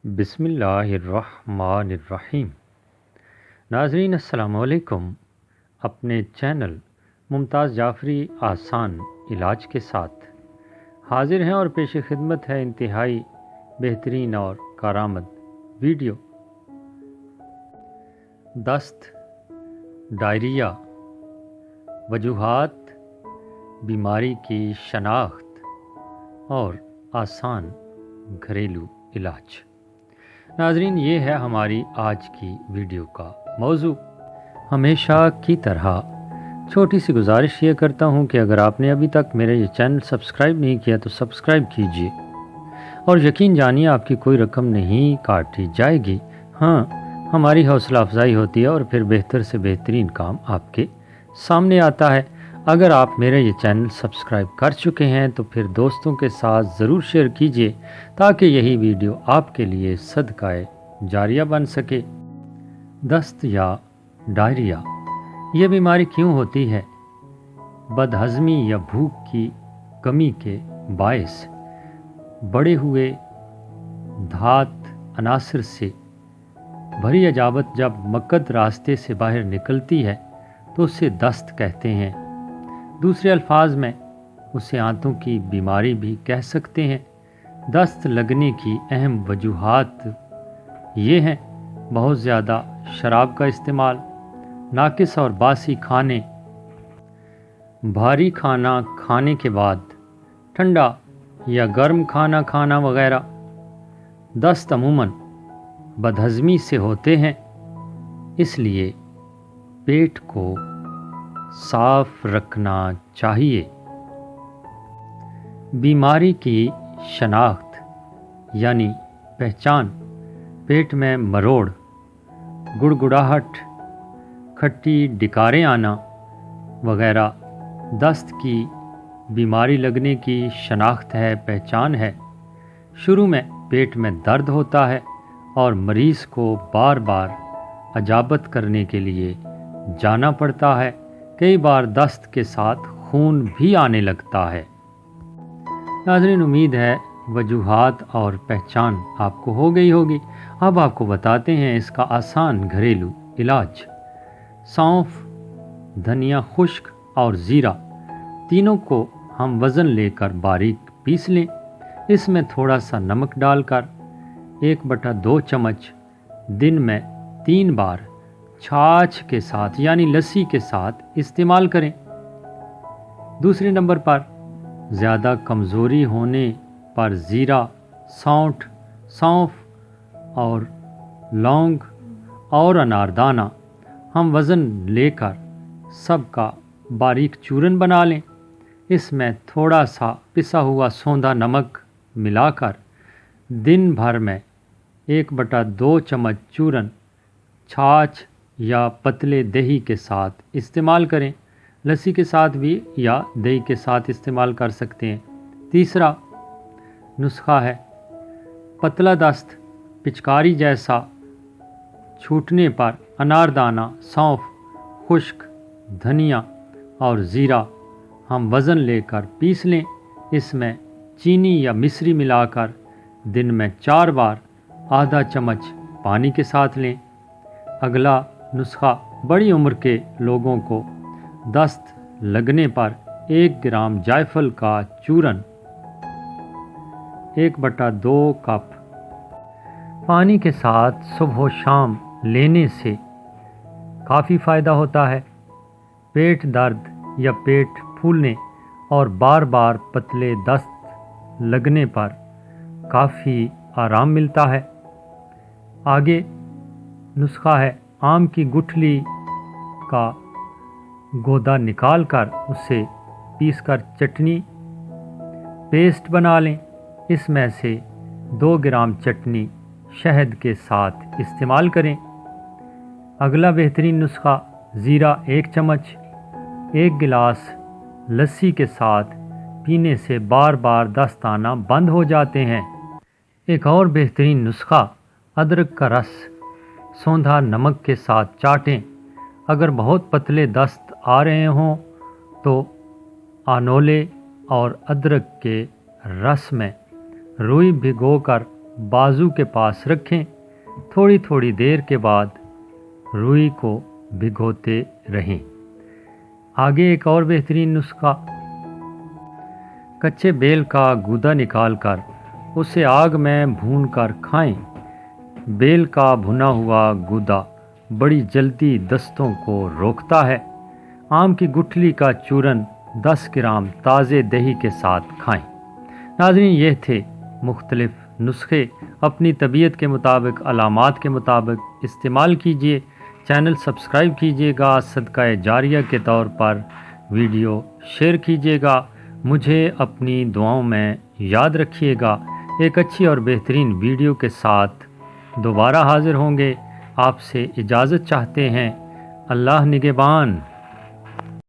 بسم اللہ الرحمن الرحیم۔ ناظرین السلام علیکم۔ اپنے چینل ممتاز جعفری آسان علاج کے ساتھ حاضر ہیں اور پیش خدمت ہے انتہائی بہترین اور کارآمد ویڈیو۔ دست، ڈائریا، وجوہات، بیماری کی شناخت اور آسان گھریلو علاج۔ ناظرین، یہ ہے ہماری آج کی ویڈیو کا موضوع۔ ہمیشہ کی طرح چھوٹی سی گزارش یہ کرتا ہوں کہ اگر آپ نے ابھی تک میرا یہ چینل سبسکرائب نہیں کیا تو سبسکرائب کیجئے، اور یقین جانیے آپ کی کوئی رقم نہیں کاٹی جائے گی۔ ہاں، ہماری حوصلہ افزائی ہوتی ہے اور پھر بہتر سے بہترین کام آپ کے سامنے آتا ہے۔ اگر آپ میرا یہ چینل سبسکرائب کر چکے ہیں تو پھر دوستوں کے ساتھ ضرور شیئر کیجئے تاکہ یہی ویڈیو آپ کے لیے صدقہ جاریہ بن سکے۔ دست یا ڈائریا، یہ بیماری کیوں ہوتی ہے؟ بد ہضمی یا بھوک کی کمی کے باعث بڑے ہوئے دھات عناصر سے بھری عجابت جب مکد راستے سے باہر نکلتی ہے تو اسے دست کہتے ہیں۔ دوسرے الفاظ میں اسے آنتوں کی بیماری بھی کہہ سکتے ہیں۔ دست لگنے کی اہم وجوہات یہ ہیں: بہت زیادہ شراب کا استعمال، ناقص اور باسی کھانے، بھاری کھانا کھانے کے بعد ٹھنڈا یا گرم کھانا کھانا وغیرہ۔ دست عموماً بدہضمی سے ہوتے ہیں، اس لیے پیٹ کو صاف رکھنا چاہیے۔ بیماری کی شناخت یعنی پہچان: پیٹ میں مروڑ، گڑگڑاہٹ، کھٹی ڈکاریں آنا وغیرہ دست کی بیماری لگنے کی شناخت ہے، پہچان ہے۔ شروع میں پیٹ میں درد ہوتا ہے اور مریض کو بار بار عجابت کرنے کے لیے جانا پڑتا ہے۔ کئی بار دست کے ساتھ خون بھی آنے لگتا ہے۔ ناظرین، امید ہے وجوہات اور پہچان آپ کو ہو گئی ہوگی۔ اب آپ کو بتاتے ہیں اس کا آسان گھریلو علاج۔ سونف، دھنیا خشک اور زیرہ تینوں کو ہم وزن لے کر باریک پیس لیں۔ اس میں تھوڑا سا نمک ڈال کر 1/2 چمچ دن میں 3 بار چھاچھ کے ساتھ یعنی لسی کے ساتھ استعمال کریں۔ دوسرے نمبر پر زیادہ کمزوری ہونے پر زیرہ، سونف اور لونگ اور اناردانہ ہم وزن لے کر سب کا باریک چورن بنا لیں۔ اس میں تھوڑا سا پسا ہوا سوندا نمک ملا کر دن بھر میں 1/2 چمچ چورن چھاچھ یا پتلے دہی کے ساتھ استعمال کریں۔ لسی کے ساتھ بھی یا دہی کے ساتھ استعمال کر سکتے ہیں۔ تیسرا نسخہ ہے: پتلا دست، پچکاری جیسا چھوٹنے پر اناردانہ، سونف خشک، دھنیا اور زیرہ ہم وزن لے کر پیس لیں۔ اس میں چینی یا مصری ملا کر دن میں 4 بار آدھا چمچ پانی کے ساتھ لیں۔ اگلا نسخہ: بڑی عمر کے لوگوں کو دست لگنے پر 1 گرام جائفل کا چورن 1/2 کپ پانی کے ساتھ صبح و شام لینے سے کافی فائدہ ہوتا ہے۔ پیٹ درد یا پیٹ پھولنے اور بار بار پتلے دست لگنے پر کافی آرام ملتا ہے۔ آگے نسخہ ہے: آم کی گٹھلی کا گودا نکال کر اسے پیس کر چٹنی پیسٹ بنا لیں۔ اس میں سے 2 گرام چٹنی شہد کے ساتھ استعمال کریں۔ اگلا بہترین نسخہ: زیرہ 1 چمچ 1 گلاس لسی کے ساتھ پینے سے بار بار دست آنا بند ہو جاتے ہیں۔ ایک اور بہترین نسخہ: ادرک کا رس سوندا نمک کے ساتھ چاٹیں۔ اگر بہت پتلے دست آ رہے ہوں تو آنولے اور ادرک کے رس میں روئی بھگو کر بازو کے پاس رکھیں، تھوڑی تھوڑی دیر کے بعد روئی کو بھگوتے رہیں۔ آگے ایک اور بہترین نسخہ، کچے بیل کا گودا نکال کر اسے آگ میں بھون کر کھائیں۔ بیل کا بھنا ہوا گودا بڑی جلدی دستوں کو روکتا ہے۔ آم کی گٹھلی کا چورن 10 گرام تازے دہی کے ساتھ کھائیں۔ ناظرین، یہ تھے مختلف نسخے، اپنی طبیعت کے مطابق، علامات کے مطابق استعمال کیجئے۔ چینل سبسکرائب کیجئے گا، صدقہ جاریہ کے طور پر ویڈیو شیئر کیجئے گا۔ مجھے اپنی دعاؤں میں یاد رکھیے گا۔ ایک اچھی اور بہترین ویڈیو کے ساتھ دوبارہ حاضر ہوں گے۔ آپ سے اجازت چاہتے ہیں۔ اللہ نگہبان۔